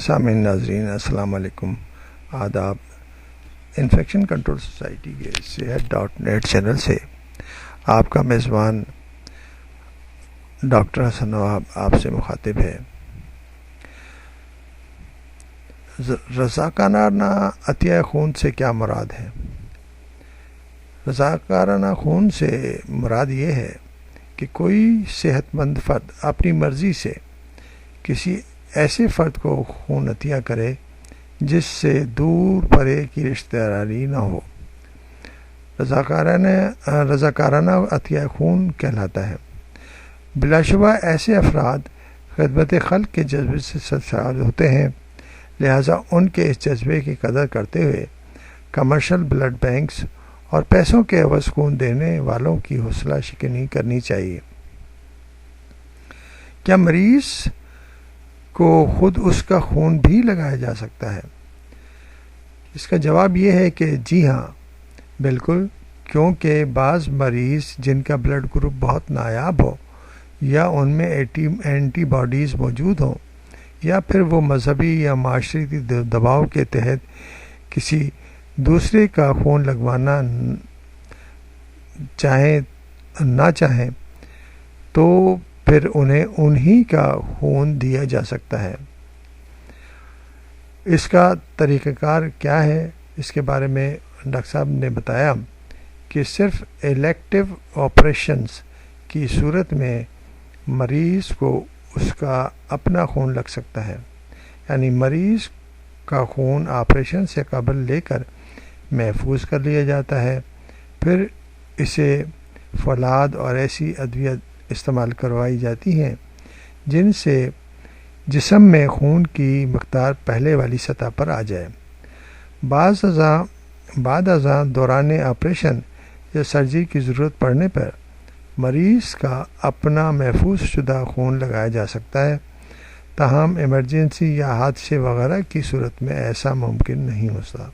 سامعین ناظرین السلام علیکم، آداب۔ انفیکشن کنٹرول سوسائٹی کے صحت.net چینل سے آپ کا میزبان ڈاکٹر حسن نواب آپ سے مخاطب ہے۔ رضاکارانہ عطیہ خون سے کیا مراد ہے؟ رضاکارانہ خون سے مراد یہ ہے کہ کوئی صحت مند فرد اپنی مرضی سے کسی ایسے فرد کو خون عطیہ کرے جس سے دور پرے کی رشتہ داری نہ ہو۔ رضاکارانہ عطیہ خون کہلاتا ہے۔ بلا شبہ ایسے افراد خدمت خلق کے جذبے سے سرشار ہوتے ہیں، لہذا ان کے اس جذبے کی قدر کرتے ہوئے کمرشل بلڈ بینکس اور پیسوں کے عوض خون دینے والوں کی حوصلہ شکنی کرنی چاہیے۔ کیا مریض کو خود اس کا خون بھی لگایا جا سکتا ہے؟ اس کا جواب یہ ہے کہ جی ہاں، بالکل، کیونکہ بعض مریض جن کا بلڈ گروپ بہت نایاب ہو، یا ان میں اینٹی باڈیز موجود ہوں، یا پھر وہ مذہبی یا معاشرتی دباؤ کے تحت کسی دوسرے کا خون لگوانا نہ چاہیں، تو پھر انہیں انہی کا خون دیا جا سکتا ہے۔ اس کا طریقہ کار کیا ہے؟ اس کے بارے میں ڈاکٹر صاحب نے بتایا کہ صرف الیکٹیو آپریشنز کی صورت میں مریض کو اس کا اپنا خون لگ سکتا ہے، یعنی مریض کا خون آپریشن سے قبل لے کر محفوظ کر لیا جاتا ہے، پھر اسے فولاد اور ایسی ادویہ استعمال کروائی جاتی ہیں جن سے جسم میں خون کی مقدار پہلے والی سطح پر آ جائے۔ بعد ازاں دوران آپریشن یا سرجری کی ضرورت پڑنے پر مریض کا اپنا محفوظ شدہ خون لگایا جا سکتا ہے، تاہم ایمرجنسی یا حادثے وغیرہ کی صورت میں ایسا ممکن نہیں ہوتا۔